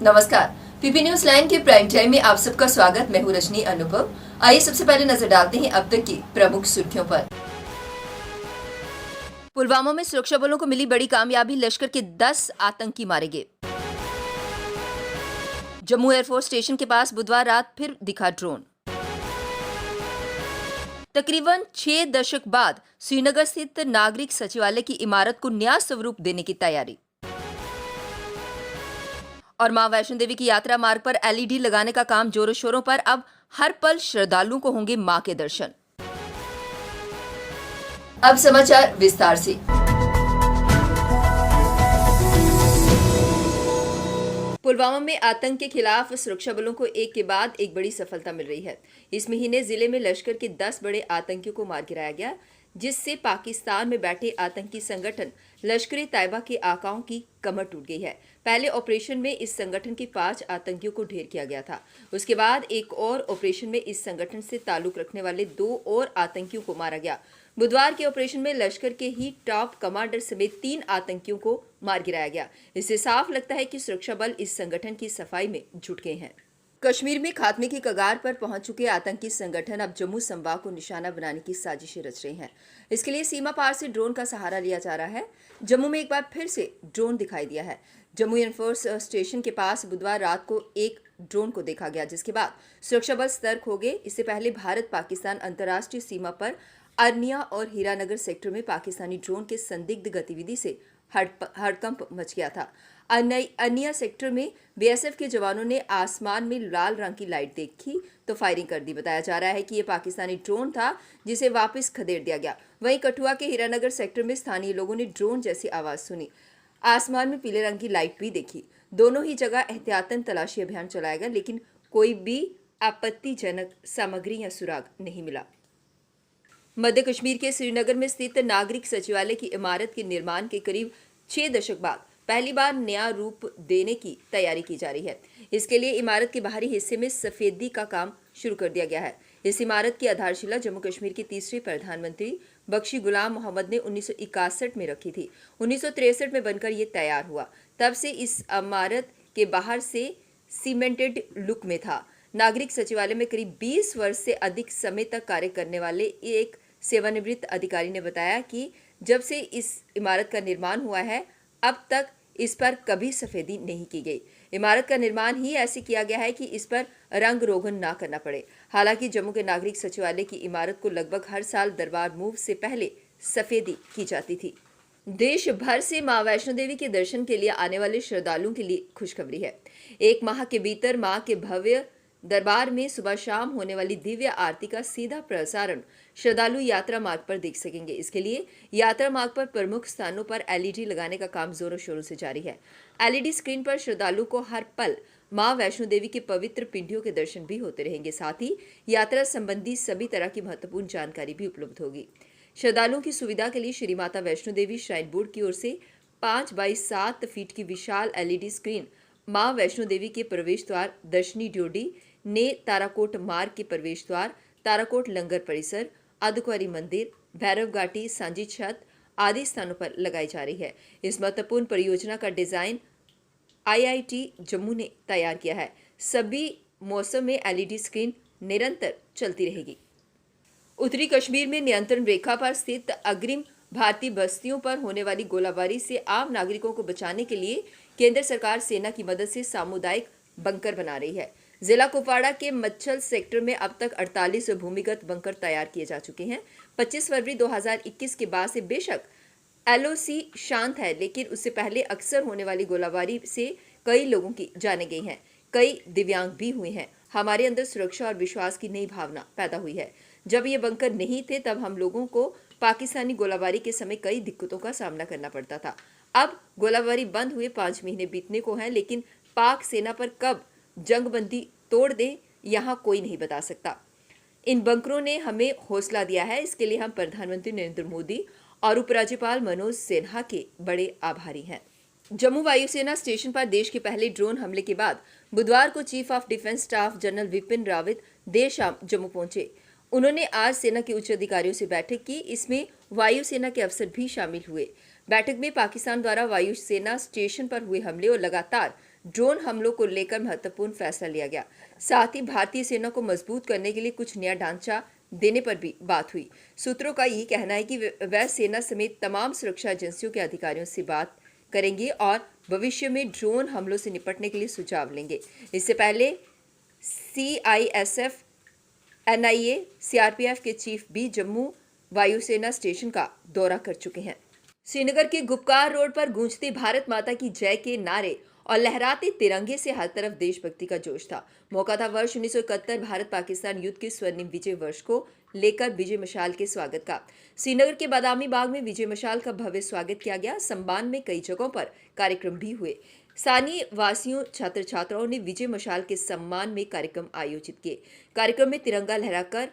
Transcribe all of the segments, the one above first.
नमस्कार। PP news line के prime time में आप सबका स्वागत। मैं हूं रजनी अनुपम। आइए सबसे पहले नजर डालते हैं अब तक की प्रमुख सुर्खियों पर। पुलवामा में सुरक्षा बलों को मिली बड़ी कामयाबी, लश्कर के 10 आतंकी मारे गए। जम्मू एयरफोर्स स्टेशन के पास बुधवार रात फिर दिखा ड्रोन। तकरीबन 6 दशक बाद श्रीनगर स्थित नागरिक सचिवालय की इमारत को नया स्वरूप देने की तैयारी। और मां वैष्णो देवी की यात्रा मार्ग पर एलईडी लगाने का काम जोरों शोरों पर। अब हर पल श्रद्धालुओं को होंगे मां के दर्शन। अब समाचार विस्तार से। पुलवामा में आतंक के खिलाफ सुरक्षा बलों को एक के बाद एक बड़ी सफलता मिल रही है। इस महीने जिले में लश्कर के 10 बड़े आतंकियों को मार गिराया गया, जिससे पाकिस्तान में बैठे आतंकी संगठन लश्कर-ए-तैयबा के आकाओं की कमर टूट गई है। पहले ऑपरेशन में इस संगठन के 5 आतंकियों को ढेर किया गया था। उसके बाद एक और ऑपरेशन में इस संगठन से ताल्लुक रखने वाले 2 और आतंकियों को मारा गया। बुधवार के ऑपरेशन में लश्कर के ही टॉप कमांडर समेत 3 आतंकियों को मार गिराया गया। इससे साफ लगता है कि सुरक्षा बल इस संगठन की सफाई में जुट गए हैं। कश्मीर में खात्मे की कगार पर पहुंच चुके आतंकी संगठन अब जम्मू संभाग को निशाना बनाने की साजिशें रच रहे हैं। इसके लिए सीमा पार से ड्रोन का सहारा लिया जा रहा है। जम्मू में एक बार फिर से ड्रोन दिखाई दिया है। जम्मू एयरफोर्स स्टेशन के पास बुधवार रात को एक ड्रोन को देखा गया, जिसके बाद सुरक्षा बल सतर्क हो गए। इससे पहले भारत पाकिस्तान अंतर्राष्ट्रीय सीमा पर अरनिया और हीरानगर सेक्टर में पाकिस्तानी ड्रोन के संदिग्ध गतिविधि से हड़कंप मच गया था। अरनिया सेक्टर में बीएसएफ के जवानों ने आसमान में लाल रंग की लाइट देखी तो फायरिंग कर दी। बताया जा रहा है कि यह पाकिस्तानी ड्रोन था, जिसे वापस खदेड़ दिया गया। वहीं कठुआ के हीरानगर सेक्टर में स्थानीय लोगों ने ड्रोन जैसी आवाज सुनी, आसमान में पीले रंग की लाइट भी देखी। दोनों ही जगह एहतियातन तलाशी अभियान चलाया गया, लेकिन कोई भी आपत्तिजनक सामग्री या सुराग नहीं मिला। मध्य कश्मीर के श्रीनगर में स्थित नागरिक सचिवालय की इमारत के निर्माण के करीब 6 दशक बाद पहली बार नया रूप देने की तैयारी की जा रही है। इसके लिए इमारत के बाहरी हिस्से में सफेदी का काम शुरू कर दिया गया है। इस इमारत की आधारशिला जम्मू कश्मीर के तीसरे प्रधानमंत्री बख्शी गुलाम मोहम्मद ने 1961 में रखी थी। 1963 में बनकर ये तैयार हुआ। तब से इस इमारत के बाहर से सीमेंटेड लुक में था। नागरिक सचिवालय में करीब 20 वर्ष से अधिक समय तक कार्य करने वाले एक सेवानिवृत्त अधिकारी ने बताया कि जब से इस इमारत का निर्माण हुआ है, अब तक इस पर कभी सफेदी नहीं की गई। इमारत का निर्माण ही ऐसे किया गया है कि इस पर रंग रोगन ना करना पड़े। हालांकि जम्मू के नागरिक सचिवालय की इमारत को लगभग हर साल दरबार मूव से पहले सफेदी की जाती थी। देश भर से मां वैष्णो देवी के दर्शन के लिए आने वाले श्रद्धालुओं के लिए खुशखबरी है। 1 माह के भीतर मां के भव्य दरबार में सुबह शाम होने वाली दिव्य आरती का सीधा प्रसारण श्रद्धालु यात्रा मार्ग पर देख सकेंगे। इसके लिए यात्रा मार्ग पर प्रमुख स्थानों पर एलईडी लगाने का काम जोरों शोरों से जारी है। एलईडी स्क्रीन पर श्रद्धालु को हर पल मां वैष्णो देवी के पवित्र पिंडियों के दर्शन भी होते रहेंगे। साथ ही यात्रा संबंधी सभी तरह की महत्वपूर्ण जानकारी भी उपलब्ध होगी। श्रद्धालुओं की सुविधा के लिए श्री माता वैष्णो देवी श्राइन बोर्ड की ओर से 5 बाई 7 फीट की विशाल एलईडी स्क्रीन मां वैष्णो देवी के प्रवेश द्वार, दर्शनी ड्योढ़ी ने ताराकोट मार्ग के प्रवेश द्वार, ताराकोट लंगर परिसर, अर्धकुंवारी मंदिर, भैरव घाटी, सांझी छत आदि स्थानों पर लगाई जा रही है। इस महत्वपूर्ण परियोजना का डिजाइन आईआईटी जम्मू ने तैयार किया है। सभी मौसम में एलईडी स्क्रीन निरंतर चलती रहेगी। उत्तरी कश्मीर में नियंत्रण रेखा पर स्थित अग्रिम भारतीय बस्तियों पर होने वाली गोलाबारी से आम नागरिकों को बचाने के लिए केंद्र सरकार सेना की मदद से सामुदायिक बंकर बना रही है। जिला कुपवाड़ा के मच्छल सेक्टर में अब तक 48 भूमिगत बंकर तैयार किए जा चुके हैं। 25 फरवरी 2021 के बाद से बेशक एलओसी शांत है, लेकिन उससे पहले अक्सर होने वाली गोलाबारी से कई लोगों की जानें गई हैं, कई दिव्यांग भी हुए हैं। हमारे अंदर सुरक्षा और विश्वास की नई भावना पैदा हुई है। जब ये बंकर नहीं थे, तब हम लोगों को पाकिस्तानी गोलाबारी के समय कई दिक्कतों का सामना करना पड़ता था। अब गोलाबारी बंद हुए 5 महीने बीतने को हैं, लेकिन पाक सेना पर कब जंगबंदी तोड़ दे यहाँ कोई नहीं बता सकता। इन बंकरों ने हमें हौसला दिया है। इसके लिए हम प्रधानमंत्री नरेंद्र मोदी और उपराज्यपाल मनोज सिन्हा के बड़े आभारी हैं। जम्मू वायुसेना स्टेशन पर देश के पहले ड्रोन हमले के बाद बुधवार को chief of defence staff general Vipin Rawat देर शाम जम्मू पहुंचे। उन्होंने आज सेना के उच्च अधिकारियों से बैठक की। इसमें वायुसेना के अफसर भी शामिल हुए। बैठक में पाकिस्तान द्वारा वायुसेना स्टेशन पर हुए हमले और लगातार ड्रोन हमलों को लेकर महत्वपूर्ण फैसला लिया गया। साथ ही भारतीय सेना को मजबूत करने के लिए कुछ नया ढांचा देने पर भी बात हुई। सूत्रों का यही कहना है कि वह सेना समेत तमाम सुरक्षा एजेंसियों के अधिकारियों से बात करेंगे और भविष्य में ड्रोन हमलों से निपटने के लिए सुझाव लेंगे। इससे पहले CISF, NIA, CRPF के चीफ भी जम्मू वायुसेना स्टेशन का दौरा कर चुके हैं। श्रीनगर के गुपकार रोड पर गूंजते भारत माता की जय के नारे और लहराते तिरंगे से हर तरफ देशभक्ति का जोश था। मौका था वर्ष 1971 भारत पाकिस्तान युद्ध के स्वर्णिम विजय वर्ष को लेकर विजय मशाल के स्वागत का। श्रीनगर के बादामी बाग में विजय मशाल का भव्य स्वागत किया गया। सम्मान में कई जगहों पर कार्यक्रम भी हुए। स्थानीय वासियों, छात्र छात्राओं ने विजय मशाल के सम्मान में कार्यक्रम आयोजित किए। कार्यक्रम में तिरंगा लहराकर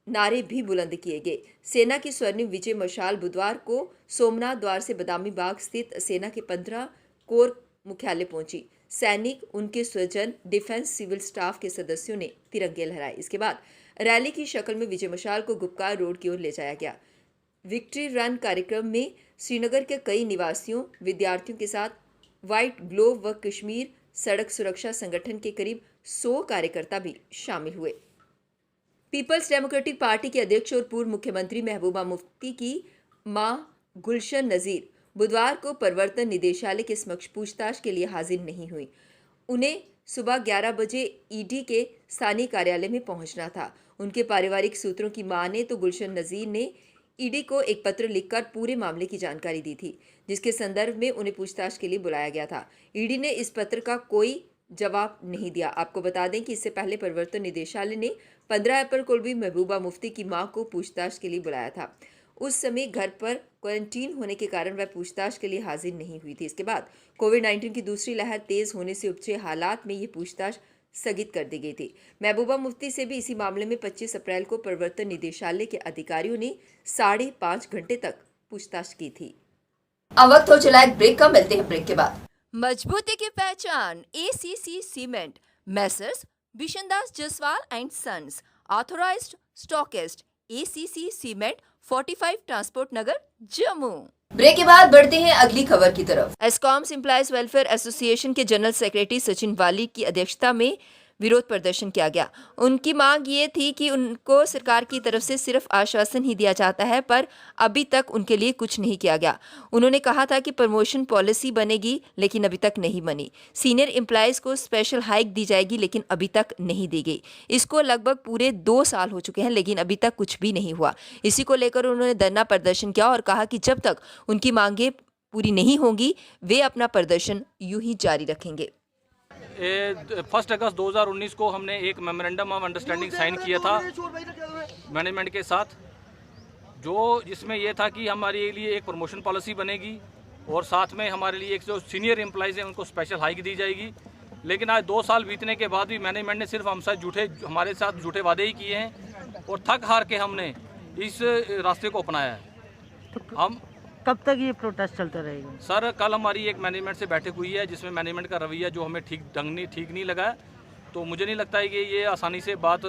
नारे भी बुलंद किए गए। सेना की स्वर्णिम विजय मशाल बुधवार को सोमनाथ द्वार से बादामी बाग स्थित सेना के 15 कोर मुख्यालय पहुंची। सैनिक, उनके स्वजन, डिफेंस सिविल स्टाफ के सदस्यों ने तिरंगे लहराए। इसके बाद रैली की शक्ल में विजय मशाल को गुपकार रोड की ओर ले जाया गया। विक्ट्री रन कार्यक्रम में श्रीनगर के कई निवासियों, विद्यार्थियों के साथ व्हाइट ग्लोव व कश्मीर सड़क सुरक्षा संगठन के करीब 100 कार्यकर्ता भी शामिल हुए। पीपल्स डेमोक्रेटिक पार्टी के अध्यक्ष और पूर्व मुख्यमंत्री महबूबा मुफ्ती की मां गुलशन नजीर बुधवार को प्रवर्तन निदेशालय के समक्ष पूछताछ के लिए हाजिर नहीं हुई। उन्हें सुबह 11 बजे ईडी के स्थानीय कार्यालय में पहुंचना था। उनके पारिवारिक सूत्रों की माने तो गुलशन नजीर ने ईडी को एक पत्र लिखकर पूरे मामले की जानकारी दी थी, जिसके संदर्भ में उन्हें पूछताछ के लिए बुलाया गया था। ईडी ने इस पत्र का कोई जवाब नहीं दिया। आपको बता दें कि इससे पहले प्रवर्तन निदेशालय ने 15 अप्रैल को भी महबूबा मुफ्ती की मां को पूछताछ के लिए बुलाया था। उस समय घर पर क्वारंटीन होने के कारण वह पूछताछ के लिए हाजिर नहीं हुई थी। इसके बाद कोविड-19 की दूसरी लहर तेज होने से उपजे हालात में ये पूछताछ स्थगित कर दी गई थी। महबूबा मुफ्ती से भी इसी मामले में 25 अप्रैल को प्रवर्तन निदेशालय के अधिकारियों ने 5.5 घंटे तक पूछताछ की थी। अब वक्त हो चला एक ब्रेक का, मिलते हैं ब्रेक के बाद। मजबूती की पहचान ACC cement, Messrs Bishandas Jaswal and sons, authorised stockist, ACC cement, 45 transport Nagar, Jammu. Break के बाद बढ़ते हैं अगली खबर की तरफ। एस्कॉम्स एम्प्लॉयज वेलफेयर एसोसिएशन के जनरल सेक्रेटरी सचिन वाली की अध्यक्षता में विरोध प्रदर्शन किया गया। उनकी मांग ये थी कि उनको सरकार की तरफ से सिर्फ आश्वासन ही दिया जाता है, पर अभी तक उनके लिए कुछ नहीं किया गया। उन्होंने कहा था कि प्रमोशन पॉलिसी बनेगी, लेकिन अभी तक नहीं बनी। सीनियर एम्प्लॉयज को स्पेशल हाइक दी जाएगी, लेकिन अभी तक नहीं दी गई। इसको लगभग पूरे 2 साल हो चुके हैं, लेकिन अभी तक कुछ भी नहीं हुआ। इसी को लेकर उन्होंने धरना प्रदर्शन किया और कहा कि जब तक उनकी मांगे पूरी नहीं होंगी, वे अपना प्रदर्शन यूं ही जारी रखेंगे। 1 अगस्त 2019 को हमने एक मेमोरेंडम ऑफ अंडरस्टैंडिंग साइन किया था मैनेजमेंट के साथ, जो जिसमें यह था कि हमारे लिए एक प्रमोशन पॉलिसी बनेगी और साथ में हमारे लिए एक जो सीनियर एम्प्लॉयज़ हैं उनको स्पेशल हाइक दी जाएगी। लेकिन आज 2 साल बीतने के बाद भी मैनेजमेंट ने सिर्फ हमारे साथ झूठे वादे ही किए हैं और थक हार के हमने इस रास्ते को अपनाया है। हम कब तक ये प्रोटेस्ट चलता रहेगा? सर, कल हमारी एक मैनेजमेंट से बैठक हुई है जिसमें मैनेजमेंट का रवैया जो हमें ठीक नहीं लगा, तो मुझे नहीं लगता है कि ये आसानी से बात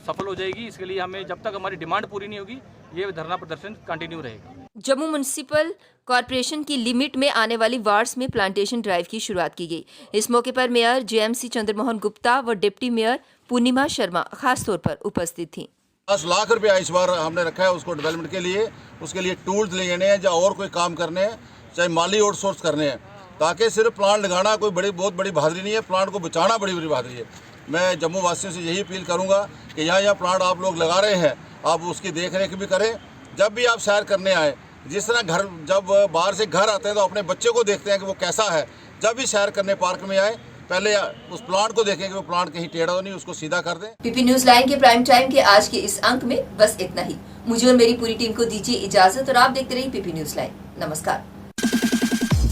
सफल हो जाएगी। इसके लिए हमें जब तक हमारी डिमांड पूरी नहीं होगी, ये धरना प्रदर्शन कंटिन्यू रहेगा। जम्मू म्युनिसिपल कॉरपोरेशन की लिमिट में आने वाली वार्ड्स में प्लांटेशन ड्राइव की शुरुआत की गई। इस मौके पर मेयर JMC चंद्रमोहन गुप्ता व डिप्टी मेयर पूर्णिमा शर्मा खासतौर पर उपस्थित थी। 10 लाख रुपया इस बार हमने रखा है उसको डेवलपमेंट के लिए। उसके लिए टूल्स लेने हैं, या और कोई काम करने हैं, चाहे माली आउटसोर्स करने हैं, ताकि सिर्फ प्लांट लगाना कोई बहुत बड़ी बहादुरी नहीं है, प्लांट को बचाना बड़ी बहादुरी है। मैं जम्मू वासियों से यही अपील करूंगा कि यहाँ प्लांट आप लोग लगा रहे हैं, आप उसकी देख रेख भी करें। जब भी आप सैर करने आए, जिस तरह जब बाहर से घर आते हैं तो अपने बच्चे को देखते हैं कि वो कैसा है, जब भी सैर करने पार्क में आए पहले उस प्लांट को देखें कि वो प्लांट कहीं टेढ़ा तो नहीं, उसको सीधा कर दें। पीपी न्यूज लाइन के प्राइम टाइम के आज के इस अंक में बस इतना ही। मुझे और मेरी पूरी टीम को दीजिए इजाजत और आप देखते रहिए पीपी न्यूज लाइन। नमस्कार।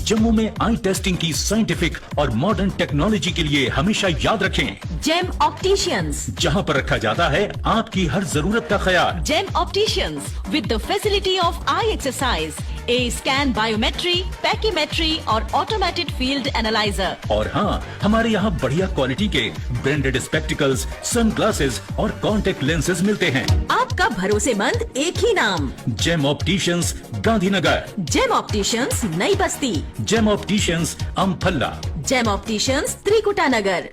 जम्मू में आई टेस्टिंग की साइंटिफिक और मॉडर्न टेक्नोलॉजी के लिए हमेशा याद रखें जेम ऑप्टिशियंस, जहां पर रखा जाता है आपकी हर जरूरत का ख्याल। Gem opticians with the facility of eye exercise, A scan biometry, pachymetry और ऑटोमेटेड फील्ड एनालाइजर। और हाँ, हमारे यहाँ बढ़िया क्वालिटी के ब्रांडेड स्पेक्टिकल्स, सनग्लासेस और कॉन्टेक्ट लेंसेज मिलते हैं। आपका भरोसेमंद एक ही नाम, Gem Opticians, Gandhinagar. Gem Opticians, Nai Basti. Gem Opticians, Amphalla. Gem Opticians, Trikuta नगर।